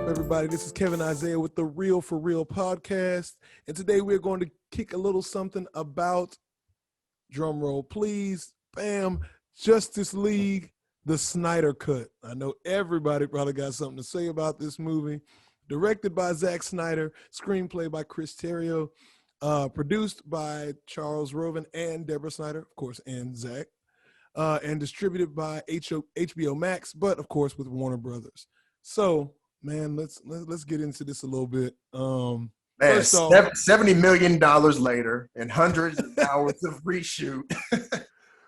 everybody? This is Kevin Isaiah with the Reel for Real podcast. And today we're going to kick a little something about, drum roll please, bam, Justice League, the Snyder Cut. I know everybody probably got something to say about this movie. Directed by Zack Snyder, screenplay by Chris Terrio, produced by Charles Roven and Deborah Snyder, of course, and Zack, and distributed by HBO Max, but of course with Warner Brothers. So, man, let's get into this a little bit. First off, $70 million later and hundreds of hours of reshoot,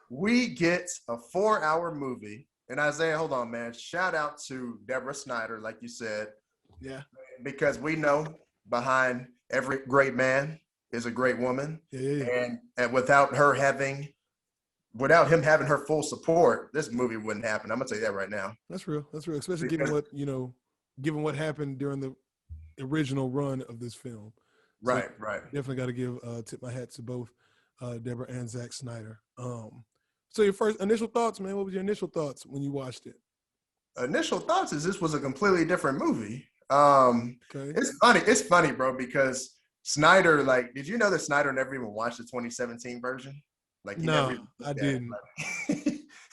we get a 4-hour movie. And Isaiah, hold on, man. Shout out to Deborah Snyder, like you said. Yeah. Because we know behind every great man is a great woman. Yeah. And without him having her full support, this movie wouldn't happen. I'm gonna tell you that right now. That's real. Especially given what happened during the original run of this film. So right. Definitely got to tip my hat to both Deborah and Zack Snyder. So your first initial thoughts, man. What was your initial thoughts when you watched it? Initial thoughts is this was a completely different movie. Okay. It's funny, bro, because Snyder, like, did you know that Snyder never even watched the 2017 version? Like, I didn't.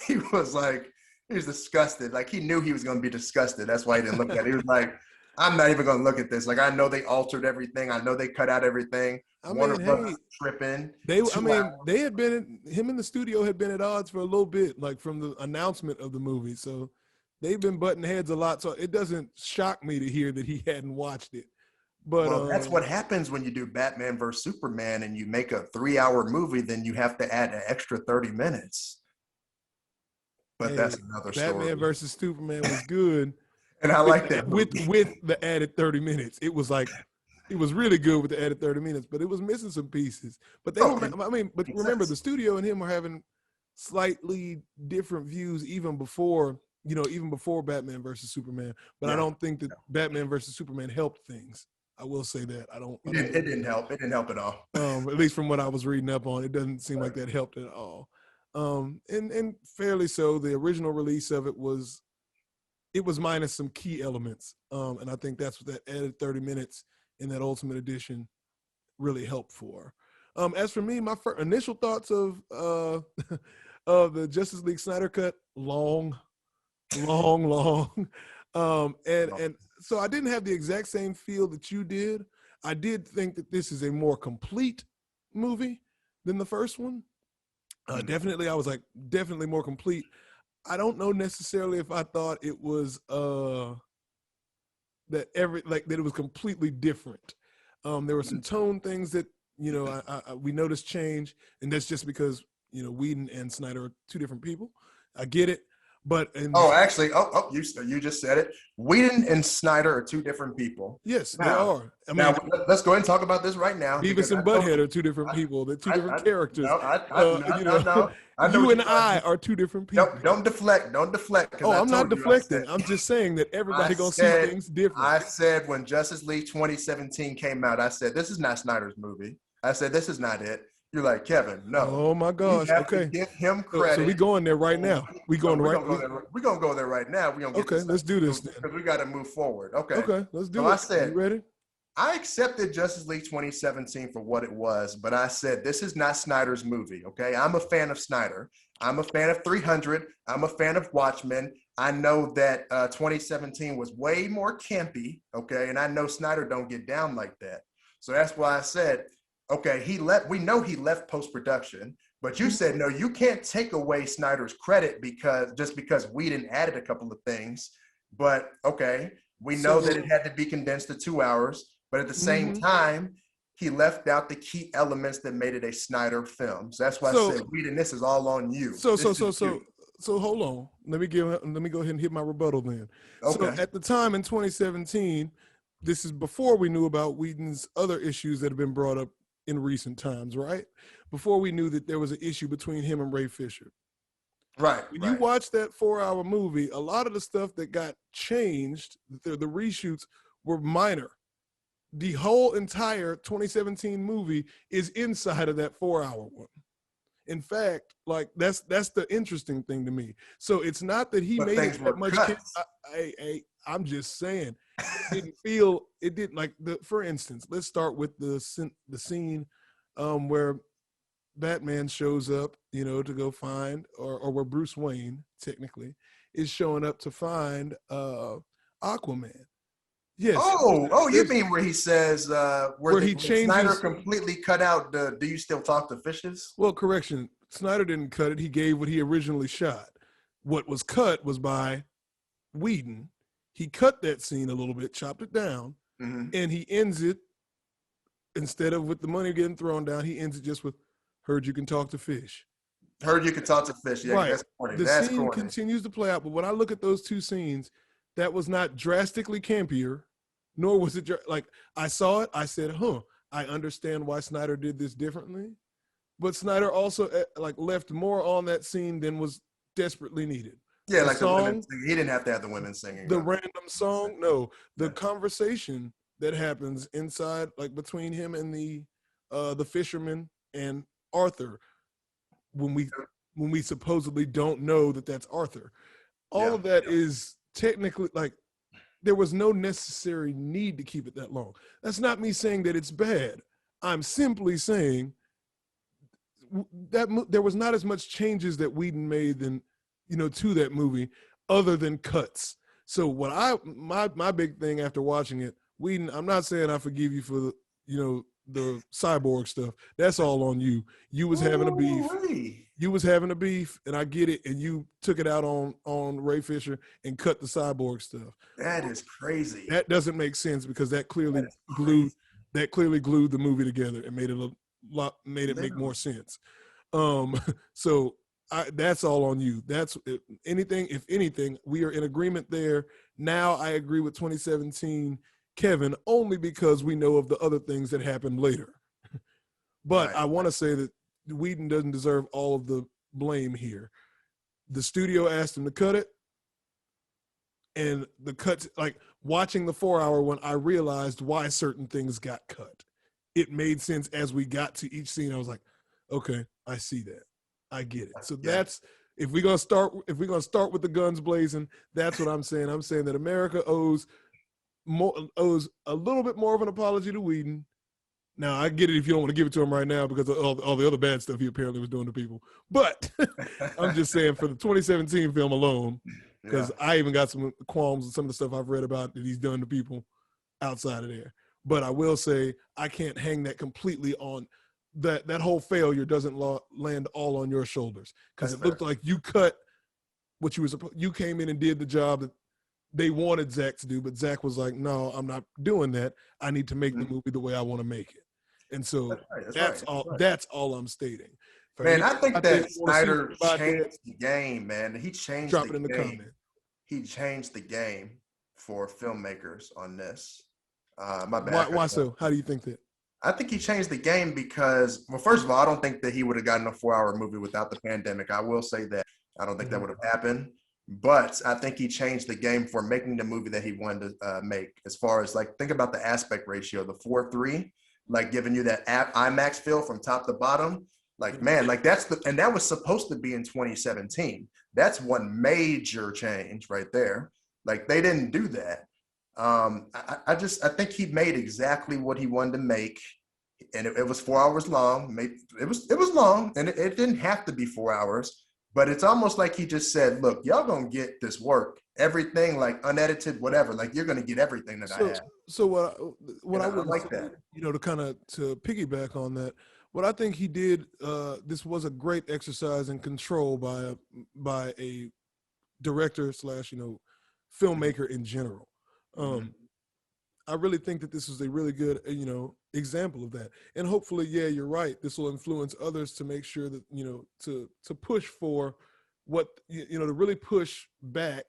He was disgusted. Like, he knew he was going to be disgusted. That's why he didn't look at it. He was like, I'm not even going to look at this. Like, I know they altered everything. I know they cut out everything. Warner Brothers tripping. Him and the studio had been at odds for a little bit, like from the announcement of the movie. So they've been butting heads a lot. So it doesn't shock me to hear that he hadn't watched it. But that's what happens when you do Batman versus Superman and you make a 3-hour movie, then you have to add an extra 30 minutes. But that's another story. Batman versus Superman was good. And I like that with the added 30 minutes. It was really good with the added 30 minutes, but it was missing some pieces. But remember, the studio and him are having slightly different views even before Batman versus Superman. But I don't think that Batman versus Superman helped things. I will say that. It didn't help. It didn't help at all. At least from what I was reading up on, it doesn't seem like that helped at all. And fairly so. The original release of it was minus some key elements. And I think that's what that added 30 minutes in that Ultimate Edition really helped for. As for me, my initial thoughts of the Justice League Snyder Cut, long. And so I didn't have the exact same feel that you did. I did think that this is a more complete movie than the first one. Definitely, I was like, definitely more complete. I don't know necessarily if I thought it was that it was completely different. There were some tone things that we noticed change, and that's just because Whedon and Snyder are two different people. I get it. But you just said it. Whedon and Snyder are two different people. Yes, they are. Let's go ahead and talk about this right now. Beavis and Butthead are two different people. They're two different characters. No. You and I are two different people. Don't deflect. Don't deflect. I'm not deflecting. I'm just saying that everybody gonna see things different. I said when Justice League 2017 came out, I said this is not Snyder's movie. I said this is not it. You're like, Kevin, no. Oh my gosh. Okay. Give him credit. So we going there right now. We're gonna go there right now. Let's do this then. Because we got to move forward. Okay, let's do it. I said, you ready? I accepted Justice League 2017 for what it was, but I said this is not Snyder's movie. Okay, I'm a fan of Snyder. I'm a fan of 300. I'm a fan of Watchmen. I know that 2017 was way more campy. Okay, and I know Snyder don't get down like that. So that's why I said, okay, we know he left post-production, but you said, no, you can't take away Snyder's credit because Whedon added a couple of things. But okay, we know that it had to be condensed to 2 hours, but at the same time, he left out the key elements that made it a Snyder film. So that's why I said, Whedon, this is all on you. So hold on. Let me go ahead and hit my rebuttal then. Okay. So at the time in 2017, this is before we knew about Whedon's other issues that have been brought up in recent times, right? Before we knew that there was an issue between him and Ray Fisher. Right. When you watch that 4-hour movie, a lot of the stuff that got changed, the reshoots, were minor. The whole entire 2017 movie is inside of that 4-hour one. In fact, like that's the interesting thing to me. So it's not that he made it that much. I'm just saying, it didn't like for instance, let's start with the scene where Batman shows up, to go find, or where Bruce Wayne technically is showing up to find Aquaman. Yes. You mean where he says where he Snyder changes completely cut out the "Do you still talk to fishes"? Well, correction. Snyder didn't cut it. He gave what he originally shot. What was cut was by Whedon. He cut that scene a little bit, chopped it down, and he ends it, instead of with the money getting thrown down, he ends it just with, "Heard you can talk to fish." Heard you can talk to fish. Yeah, right. That's corny. The scene continues to play out, but when I look at those two scenes, that was not drastically campier, nor was it like, I saw it, I said, I understand why Snyder did this differently. But Snyder also left more on that scene than was desperately needed. Yeah, the women singing. He didn't have to have the women singing. The random song, no. The conversation that happens inside, between him and the fisherman and Arthur, when we supposedly don't know that that's Arthur. All of that is technically there was no necessary need to keep it that long. That's not me saying that it's bad. I'm simply saying that there was not as much changes that Whedon made than, to that movie, other than cuts. So my big thing after watching it, Whedon, I'm not saying I forgive you for the Cyborg stuff. That's all on you. You was having a beef. You was having a beef, and I get it. And you took it out on Ray Fisher and cut the Cyborg stuff. That is crazy. That doesn't make sense because that clearly glued the movie together and made it make more sense. So that's all on you. That's if anything, we are in agreement there. Now I agree with 2017 Kevin only because we know of the other things that happened later. But I want to say that Whedon doesn't deserve all of the blame here. The studio asked him to cut it, and the cuts, watching the 4-hour one, I realized why certain things got cut. It made sense as we got to each scene. I was like, okay, I see that. I get it. So that's, if we're gonna start with the guns blazing, that's what I'm saying. I'm saying that America owes a little bit more of an apology to Whedon. Now I get it if you don't want to give it to him right now because of all the other bad stuff he apparently was doing to people. But I'm just saying for the 2017 film alone, because I even got some qualms with some of the stuff I've read about that he's done to people outside of there. But I will say I can't hang that completely on that whole failure doesn't land all on your shoulders, because it looked like you cut what you came in and did the job that they wanted Zach to do, but Zach was like, no, I'm not doing that. I need to make the movie the way I want to make it. And so that's all I'm stating. Man, I think that Snyder changed the game, man. He changed Drop it in the comment. He changed the game for filmmakers on this. My bad. Why so? How do you think that? I think he changed the game because, well, first of all, I don't think that he would have gotten a 4-hour movie without the pandemic. I will say that. I don't think that would have happened. But I think he changed the game for making the movie that he wanted to make, as far as think about the aspect ratio, the 4:3, giving you that IMAX feel from top to bottom. And that was supposed to be in 2017. That's one major change right there. They didn't do that. I think he made exactly what he wanted to make, and it was 4 hours long. It was long, and it didn't have to be 4 hours. But it's almost like he just said, look, y'all gonna get this work, everything, unedited, whatever. You're gonna get everything that I have. So what I would like that, to piggyback on that, what I think he did, this was a great exercise in control by a director / filmmaker in general. I really think that this is a really good, example of that. And hopefully, you're right. This will influence others to make sure that, to push for what, to really push back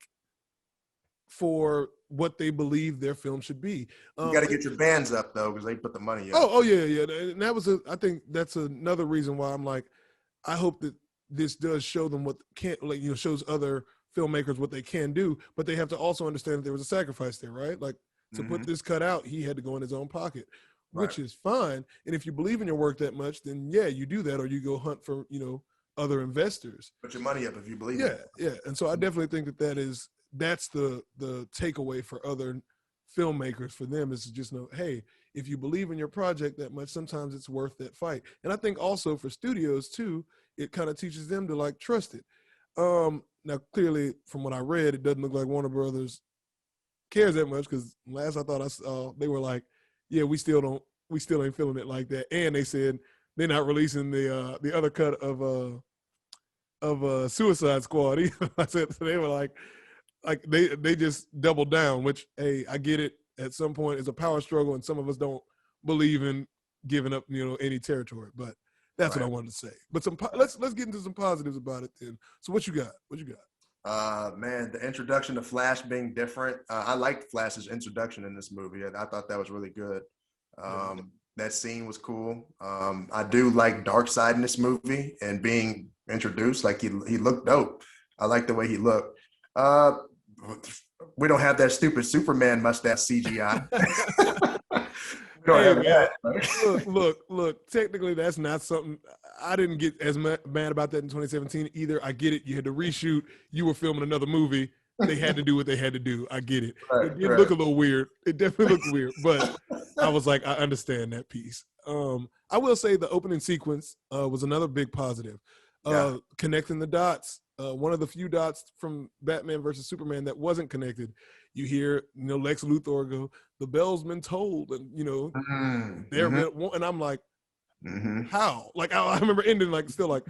for what they believe their film should be. You got to get your bands up though, because they put the money in. Oh yeah. And that was I think that's another reason why I'm like, I hope that this does show them what shows other filmmakers what they can do, but they have to also understand that there was a sacrifice there, right? To put this cut out, he had to go in his own pocket, which is fine. And if you believe in your work that much, then you do that, or you go hunt for, other investors. Put your money up if you believe. Yeah. And so I definitely think that is that's the takeaway for other filmmakers. For them is to just know, hey, if you believe in your project that much, sometimes it's worth that fight. And I think also for studios too, it kind of teaches them to like trust it. Now clearly from what I read, it doesn't look like Warner Brothers cares that much, because last I thought I saw, they were like, yeah, we still ain't feeling it like that. And they said they're not releasing the other cut of Suicide Squad either. I said, so they were like they just doubled down, which, hey, I get it. At some point it's a power struggle and some of us don't believe in giving up, any territory, but that's what I wanted to say. But let's get into some positives about it then. So what you got? Man, the introduction to Flash being different. I liked Flash's introduction in this movie. I thought that was really good. That scene was cool. I do like Darkseid in this movie and being introduced. Like he looked dope. I like the way he looked. We don't have that stupid Superman mustache CGI. Hey, man, look. Technically, that's not something. I didn't get as mad about that in 2017 either. I get it. You had to reshoot. You were filming another movie. They had to do what they had to do. I get it. It did look a little weird. It definitely looked weird, but I was like, I understand that piece. I will say the opening sequence was another big positive. Connecting the dots. One of the few dots from Batman versus Superman that wasn't connected. You hear, Lex Luthor go, "The bell's been tolled," and and I'm like, how? Like I remember ending like still like.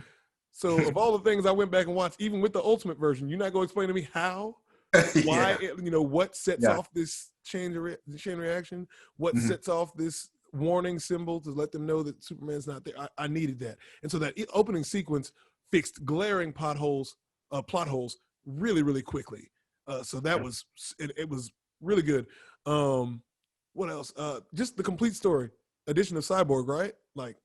So of all the things I went back and watched, even with the Ultimate version, you're not gonna explain to me how, why, what sets off this chain reaction, what sets off this warning symbol to let them know that Superman's not there. I needed that, and so that opening sequence fixed glaring plot holes really, really quickly. So that was it was really good. What else? Just the complete story. Addition of Cyborg, right? Like,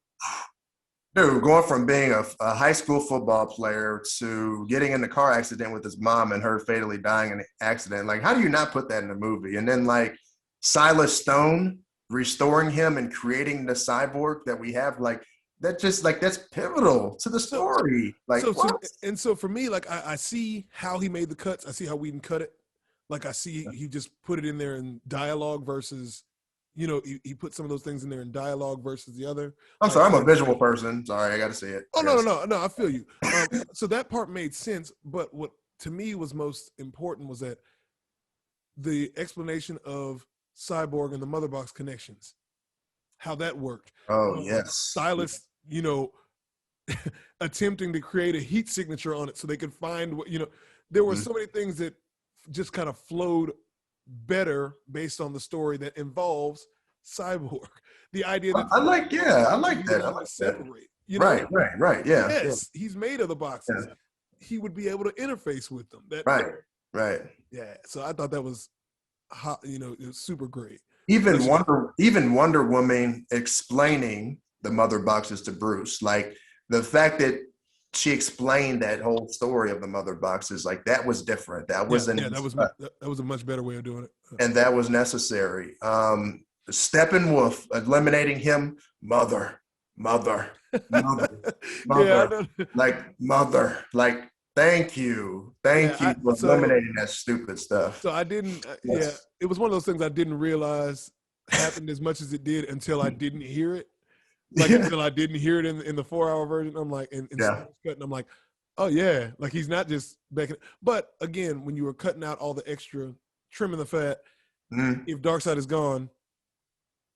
dude, going from being a high school football player to getting in a car accident with his mom and her fatally dying in an accident. Like, how do you not put that in a movie? And then like Silas Stone restoring him and creating the cyborg that we have, like, that just like that's pivotal to the story. Like, so for me, like I see how he made the cuts. I see how Whedon cut it. Like I see he just put it in there in dialogue versus, he put some of those things in there in dialogue versus the other. I'm sorry, I'm a visual person. Sorry, I got to say it. Oh no, I feel you. So that part made sense. But what to me was most important was that the explanation of Cyborg and the Mother Box connections, how that worked. Oh yes, Silas. Attempting to create a heat signature on it so they could find what, there were so many things that just kind of flowed better based on the story that involves Cyborg. The idea that I like that. I like separate. That. Right. Yeah. Yes, he's made other boxes. Yeah. He would be able to interface with them. Right. Yeah. So I thought that was hot, it was super great. Even Wonder Woman explaining the mother boxes to Bruce, like the fact that she explained that whole story of the mother boxes, like that was different. That wasn't. Yeah, that was a much better way of doing it, and that was necessary. Steppenwolf eliminating him, mother, like thank you for eliminating that stupid stuff. So I didn't. It was one of those things I didn't realize happened as much as it did until I didn't hear it. Until I didn't hear it in the 4-hour version, I'm like, and I'm like, oh yeah, like he's not just backing. But again, when you were cutting out all the extra, trimming the fat, if Darkseid is gone,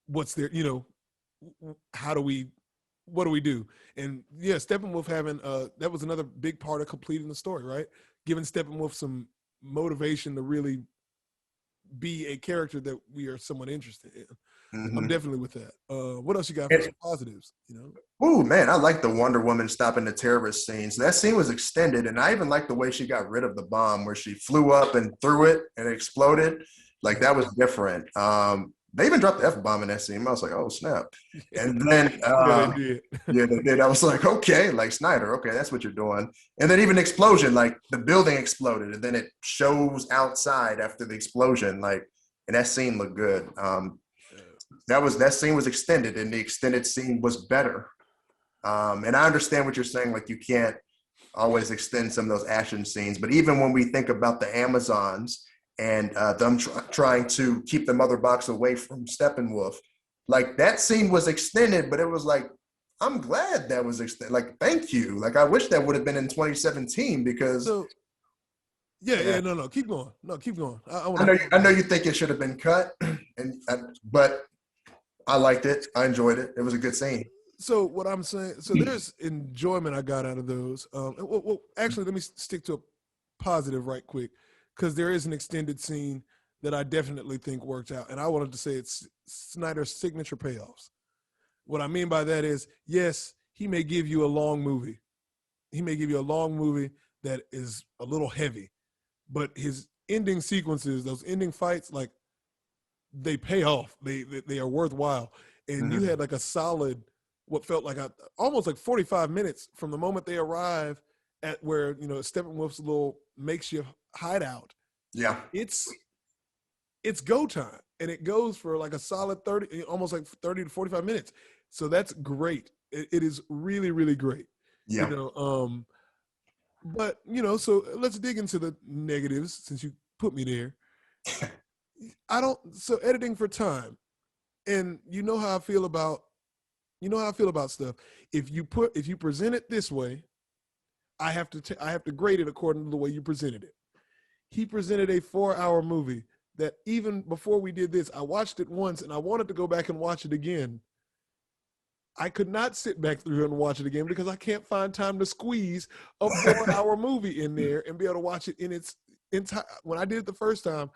what's there? What do we do? And Steppenwolf having that was another big part of completing the story, right? Giving Steppenwolf some motivation to really be a character that we are somewhat interested in. I'm definitely with that. What else you got for some positives? Oh man, I like the Wonder Woman stopping the terrorist scenes. That scene was extended, and I even like the way she got rid of the bomb, where she flew up and threw it and it exploded. Like that was different. They even dropped the F-bomb in that scene. I was like, oh snap! And then they did. I was like, okay, like Snyder, okay, that's what you're doing. And then even explosion, like the building exploded, and then it shows outside after the explosion, like, and that scene looked good. That scene was extended, and the extended scene was better. And I understand what you're saying. Like you can't always extend some of those action scenes. But even when we think about the Amazons and them trying to keep the mother box away from Steppenwolf, like that scene was extended, but it was like, I'm glad that was extended. Like, thank you. Like, I wish that would have been in 2017 because. So, no, keep going. No, keep going. I know you think it should have been cut, but I liked it. I enjoyed it. It was a good scene. So what I'm saying, so there's enjoyment I got out of those. Well, actually, let me stick to a positive right quick, because there is an extended scene that I definitely think worked out, and I wanted to say it's Snyder's signature payoffs. What I mean by that is, yes, he may give you a long movie. He may give you a long movie that is a little heavy, but his ending sequences, those ending fights, like they pay off. They are worthwhile. And you had like a solid, what felt like almost like 45 minutes from the moment they arrive at where, Steppenwolf's little makeshift hideout. Yeah. It's go time. And it goes for like a solid 30, almost like 30 to 45 minutes. So that's great. It is really, really great. Yeah. But, so let's dig into the negatives since you put me there. So editing for time. And you know how I feel about stuff. If you present it this way, I have to grade it according to the way you presented it. He presented a 4-hour movie that even before we did this, I watched it once and I wanted to go back and watch it again. I could not sit back through and watch it again because I can't find time to squeeze a 4-hour movie in there and be able to watch it in its entire. When I did it the first time,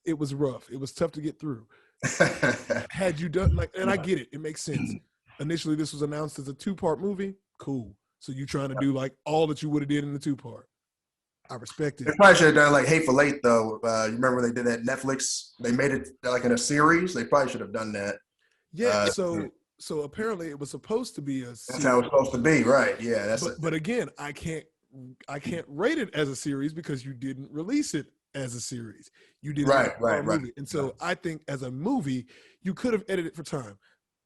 it was rough. It was tough to get through. Had you done and I get it. It makes sense. Initially, this was announced as a 2-part movie. Cool. So you trying to do like all that you would have did in the 2-part. I respect it. They probably should have done like Hateful Eight though. You remember when they did that Netflix? They made it like in a series. They probably should have done that. Yeah. So apparently it was supposed to be a series. That's how it's supposed to be, right? Yeah. But again, I can't rate it as a series because you didn't release it as a series. You did right. Movie. And so I think as a movie, you could have edited for time.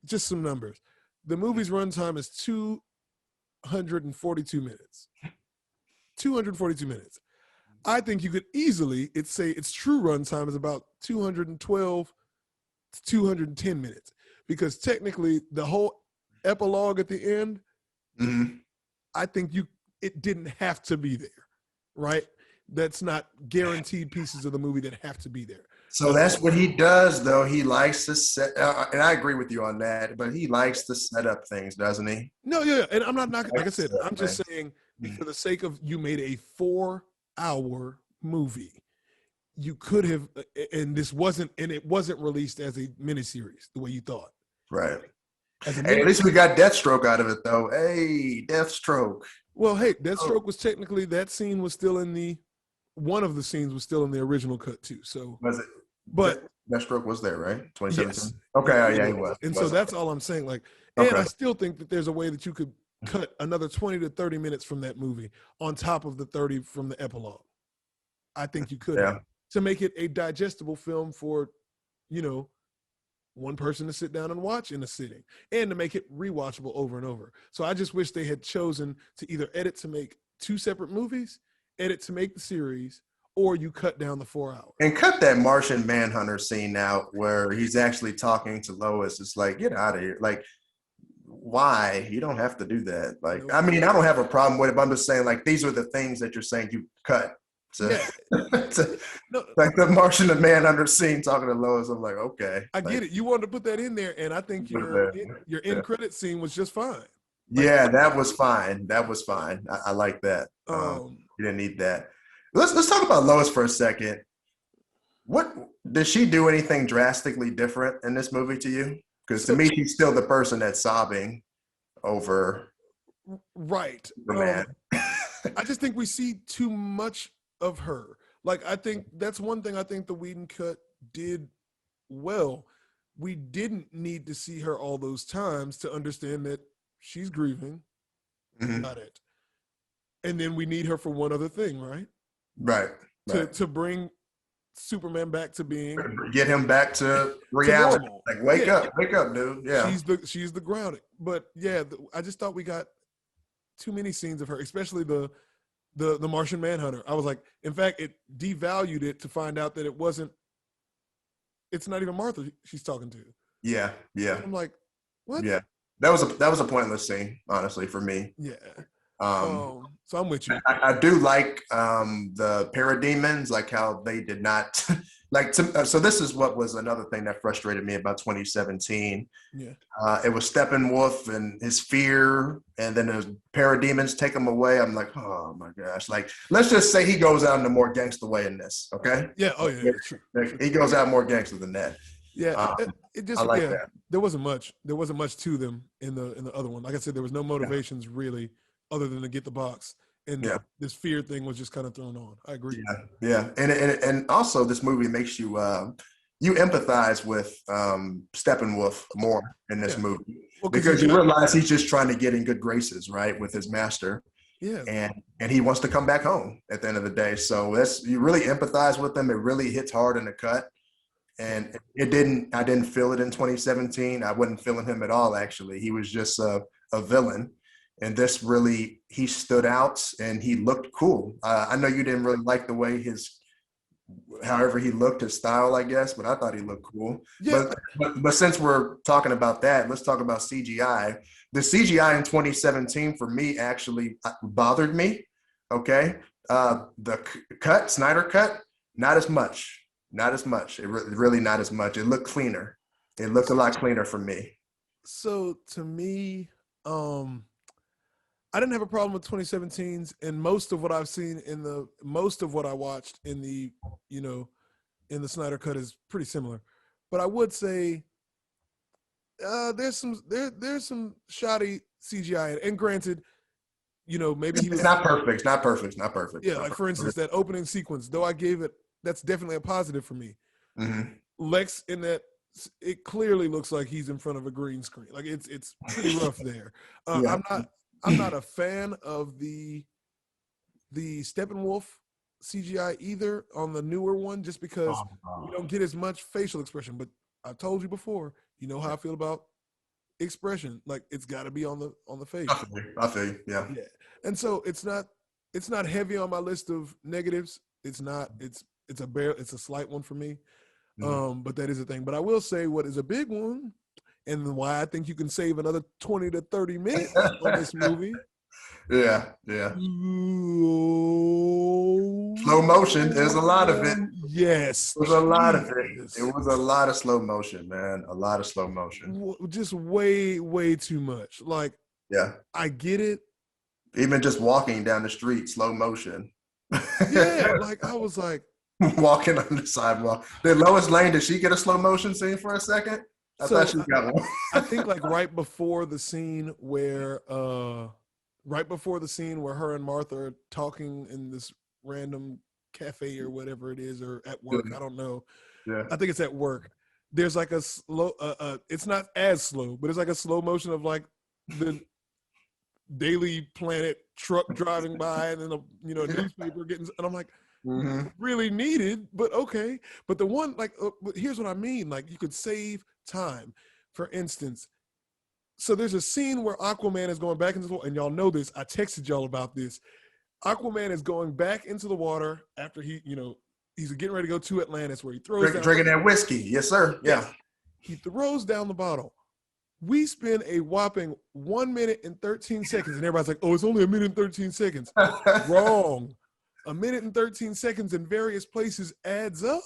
Just some numbers. The movie's runtime is 242 minutes. 242 minutes. I think you could easily, its true runtime is about 212 to 210 minutes. Because technically the whole epilogue at the end, I think it didn't have to be there, right? That's not guaranteed pieces of the movie that have to be there. So that's what he does, though. He likes to set, and I agree with you on that, but he likes to set up things, doesn't he? No, yeah. And I'm not like I said, I'm just saying for the sake of you made a 4-hour movie. You could have, and it wasn't released as a miniseries the way you thought. Right. Hey, at least we got Deathstroke out of it, though. Hey, Deathstroke. Well, hey, Deathstroke was technically, that scene was still one of the scenes was still in the original cut too. So was it? But Deathstroke was there, right? 2017. Yes. Okay, yeah, he was. And so that's all I'm saying. Like, and I still think that there's a way that you could cut another 20 to 30 minutes from that movie on top of the 30 from the epilogue. I think you could to make it a digestible film for, one person to sit down and watch in a sitting, and to make it rewatchable over and over. So I just wish they had chosen to either edit to make 2 separate movies, edit to make the series, or you cut down the 4 hours. And cut that Martian Manhunter scene out where he's actually talking to Lois. It's like, get out of here. Like, why? You don't have to do that. Like, I mean, I don't have a problem with it, but I'm just saying, like, these are the things that you're saying you cut. Like the Martian and Manhunter scene talking to Lois, I'm like, okay. I get it. You wanted to put that in there, and I think your end credit scene was just fine. Yeah, that was fine. That was fine. I like that. You didn't need that. Let's talk about Lois for a second. What did she do anything drastically different in this movie to you? Because to me, she's still the person that's sobbing over right. The man. I just think we see too much of her. Like, I think that's one thing I think the Whedon cut did well. We didn't need to see her all those times to understand that she's grieving. Got it. And then we need her for one other thing, right? Right. To bring Superman back to being, get him back to reality. Like, wake up, dude. Yeah. She's the grounding. But yeah, I just thought we got too many scenes of her, especially the Martian Manhunter. I was like, in fact, it devalued it to find out that it's not even Martha she's talking to. Yeah, yeah. I'm like, what? Yeah. That was a pointless scene, honestly, for me. Yeah. Um, So I'm with you. I do like the parademons, like how they did not so this is what was another thing that frustrated me about 2017. Yeah. It was Steppenwolf and his fear, and then the parademons take him away. I'm like, oh my gosh. Like, let's just say he goes out in a more gangster way in this, okay? Yeah. Oh yeah. True. He goes out more gangster than that. Yeah. It just I like that. There wasn't much to them in the other one. Like I said, there was no motivations really other than to get the box. And this fear thing was just kind of thrown on. I agree. Yeah. And also this movie makes you you empathize with Steppenwolf more in this movie, because you realize he's just trying to get in good graces, right, with his master. Yeah. And he wants to come back home at the end of the day. So you really empathize with him. It really hits hard in the cut. And I didn't feel it in 2017. I wasn't feeling him at all, actually. He was just a villain. And this really, he stood out and he looked cool. I know you didn't really like the way however he looked, his style, I guess, but I thought he looked cool. Yeah. But since we're talking about that, let's talk about CGI. The CGI in 2017 for me actually bothered me. Okay. The cut, Snyder cut, not as much. Not as much. It really not as much. It looked cleaner. It looked a lot cleaner for me. So to me, I didn't have a problem with 2017's, and most of what I've seen most of what I watched in the Snyder Cut is pretty similar. But I would say there's some shoddy CGI, and granted, maybe it's not perfect. Not perfect. Yeah, like for instance, that opening sequence, though I gave it, that's definitely a positive for me. Mm-hmm. Lex in that, it clearly looks like he's in front of a green screen. Like it's pretty rough there. I'm not a fan of the Steppenwolf CGI either on the newer one, just because you don't get as much facial expression. But I've told you before, you know how I feel about expression. Like it's got to be on the face. I feel you. Yeah. And so it's not heavy on my list of negatives. It's not. It's a slight one for me. Mm-hmm. But that is a thing. But I will say what is a big one, and why I think you can save another 20 to 30 minutes on this movie. Yeah. Slow motion. There's a lot of it. Yes. There's a lot of it. It was a lot of slow motion, man. A lot of slow motion. Just way, way too much. Like, I get it. Even just walking down the street, slow motion. Yeah, like I was like walking on the sidewalk. Did Lois Lane, did she get a slow motion scene for a second? I thought she got one. I think like right before the scene where her and Martha are talking in this random cafe or whatever it is, or at work, I don't know. Yeah. I think it's at work. There's like a slow it's not as slow, but it's like a slow motion of like the Daily Planet truck driving by, and then a newspaper getting, and I'm like, really needed, but okay. But the one, like, but here's what I mean, like you could save time. For instance, so there's a scene where Aquaman is going back into the water, and y'all know this, I texted y'all about this. Aquaman is going back into the water after he's getting ready to go to Atlantis, where he throws drinking that whiskey. Yes, sir. Yeah. He throws down the bottle. We spend a whopping 1 minute and 13 seconds, and everybody's like, oh, it's only 1 minute and 13 seconds. Wrong. 1 minute and 13 seconds in various places adds up.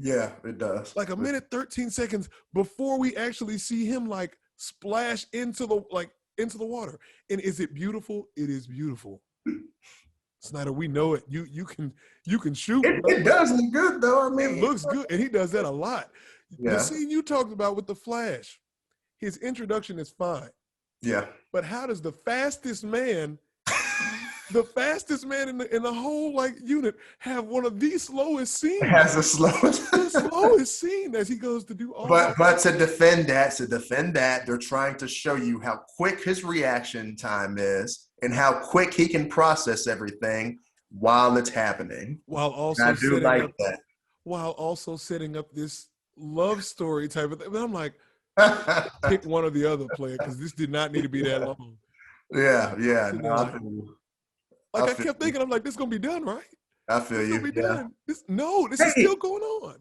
Yeah, it does. Like 1 minute, 13 seconds before we actually see him like splash into the water. And is it beautiful? It is beautiful. Snyder, we know it. You can shoot. It does look good though. I mean, it looks good, and he does that a lot. Yeah. The scene you talked about with the Flash, his introduction is fine. Yeah. But how does the fastest man in the whole like unit have one of the slowest scenes? It has the slowest scene as he goes to do all. But to defend that, they're trying to show you how quick his reaction time is and how quick he can process everything while it's happening. While also setting up this love story type of thing. But I'm like, pick one or the other, player, because this did not need to be that long. Yeah, yeah. Sitting No, there I like, feel you. I kept thinking, I'm like, this is gonna be done, right? I feel This is you. gonna be Yeah. done. This is Hey, still going on.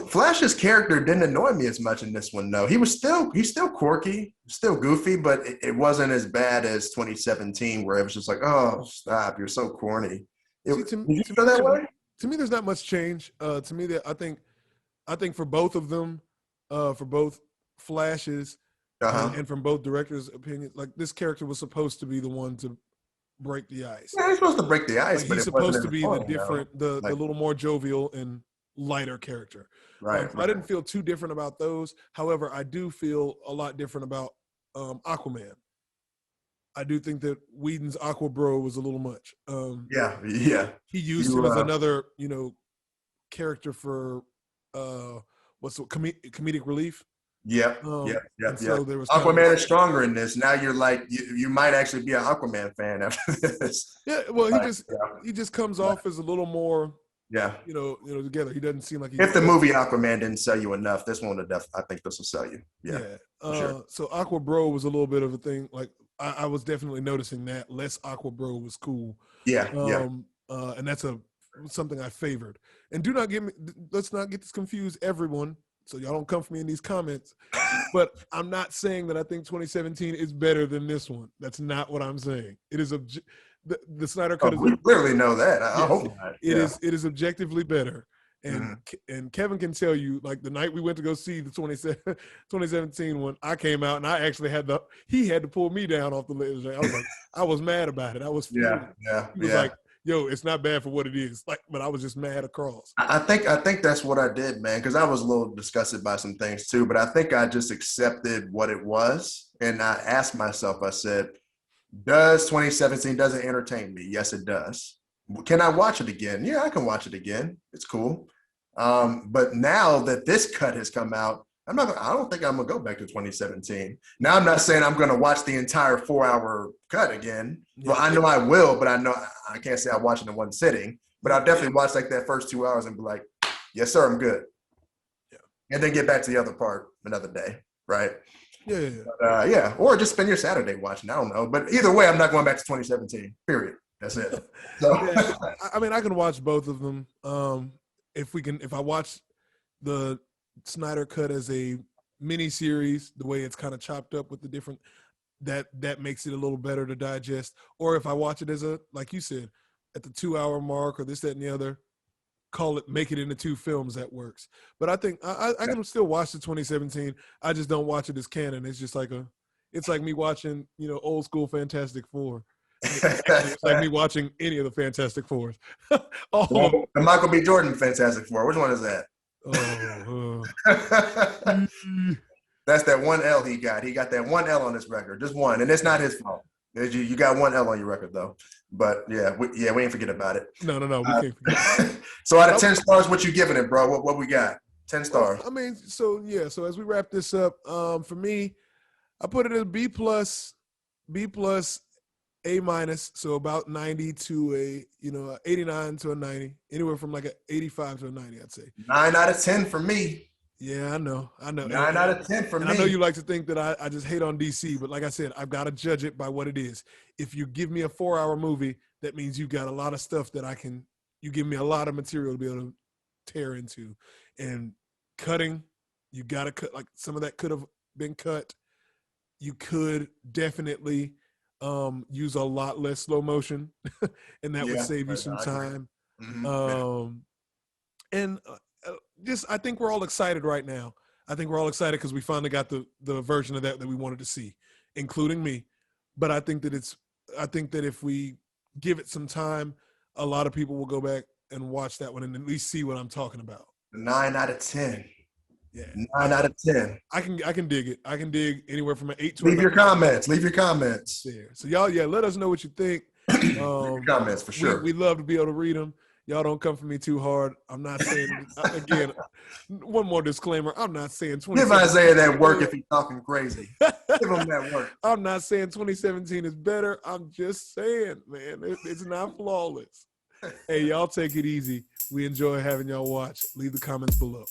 Flash's character didn't annoy me as much in this one, though. He's still quirky, still goofy, but it wasn't as bad as 2017, where it was just like, oh, stop, you're so corny. See, Did you feel that way? to me, there's not much change. To me, that I think for both of them, for both Flashes, Uh-huh. and from both directors' opinions, like this character was supposed to be the one to break the ice. Yeah, he's supposed to break the ice, Like but he's it wasn't supposed to as be the funny, different, the Like, little more jovial and lighter character. right, I right. didn't feel too different about those. However, I do feel a lot different about Aquaman. I do think that Whedon's Aqua Bro was a little much. Yeah, yeah. He used You, him as another, character for comedic relief. yep, Um, yep, and yep, so yep. there was kind of Aquaman is stronger in this. Now you're like, you might actually be an Aquaman fan after this. yeah. Well, Like, he just comes yeah, off as a little more, yeah. together. He doesn't seem like he's If the movie Aquaman didn't sell you enough, this one would I think this will sell you. Yeah, yeah. for sure. So Aqua Bro was a little bit of a thing. Like I was definitely noticing that less Aqua Bro was cool. Yeah, yeah. And that's something I favored. And let's not get this confused, everyone. So y'all don't come for me in these comments. But I'm not saying that I think 2017 is better than this one. That's not what I'm saying. It is the Snyder Cut is. We clearly know that. I hope not. It is objectively better. And and Kevin can tell you, like the night we went to go see the 2017 one, I came out and I actually he had to pull me down off the list. I was like, I was mad about it. I was furious. He was like, yo, it's not bad for what it is. Like, but I was just mad across. I think that's what I did, man, because I was a little disgusted by some things too. But I think I just accepted what it was, and I asked myself. I said, "Does 2017 doesn't entertain me? Yes, it does. Can I watch it again? Yeah, I can watch it again. It's cool. But now that this cut has come out, I don't think I'm gonna go back to 2017. Now I'm not saying I'm gonna watch the entire 4-hour cut again. Well, I know I will, but I can't say I watch it in one sitting. But I'll definitely watch like that first 2 hours and be like, yes, sir, I'm good. Yeah. And then get back to the other part another day, right? Yeah. Or just spend your Saturday watching. I don't know. But either way, I'm not going back to 2017. Period. That's it. So I mean, I can watch both of them. If I watch the Snyder Cut as a mini series, the way it's kind of chopped up with the different, that makes it a little better to digest. Or if I watch it as like you said, at the 2-hour mark or this, that, and the other, make it into 2 films, that works. But I think I can still watch the 2017. I just don't watch it as canon. It's just like it's like me watching, old school Fantastic Four. It's like me watching any of the Fantastic Fours. The Michael B. Jordan Fantastic Four. Which one is that? That's that one L he got. He got that one L on his record, just one, and it's not his fault. You got one L on your record though. But we ain't forget about it. No, we can't forget. So out of 10 stars, what you giving it, bro? What we got? 10 stars. I mean, so as we wrap this up, for me, I put it as B plus, A-, so about 90 to 89 to a 90, anywhere from like an 85 to a 90, I'd say. 9 out of 10 for me. Yeah, I know. 9 out of 10 for me. I know you like to think that I just hate on DC, but like I said, I've got to judge it by what it is. If you give me a 4-hour movie, that means you got a lot of stuff that you give me a lot of material to be able to tear into. And cutting, you got to cut, like some of that could have been cut. You could definitely use a lot less slow motion, and that would save you some time. I think we're all excited right now. I think we're all excited because we finally got the version of that we wanted to see, including me. But I think that if we give it some time, a lot of people will go back and watch that one and at least see what I'm talking about. 9 out of 10. Yeah. 9 out of 10. I can dig it. I can dig anywhere from an 8 to Leave your comments. Leave your comments. Yeah. So y'all, let us know what you think. Leave your comments for sure. We love to be able to read them. Y'all don't come for me too hard. I'm not saying, again, one more disclaimer. I'm not saying 2017. Give Isaiah that work if he's talking crazy. Give him that work. I'm not saying 2017 is better. I'm just saying, man, it's not flawless. Hey, y'all take it easy. We enjoy having y'all watch. Leave the comments below.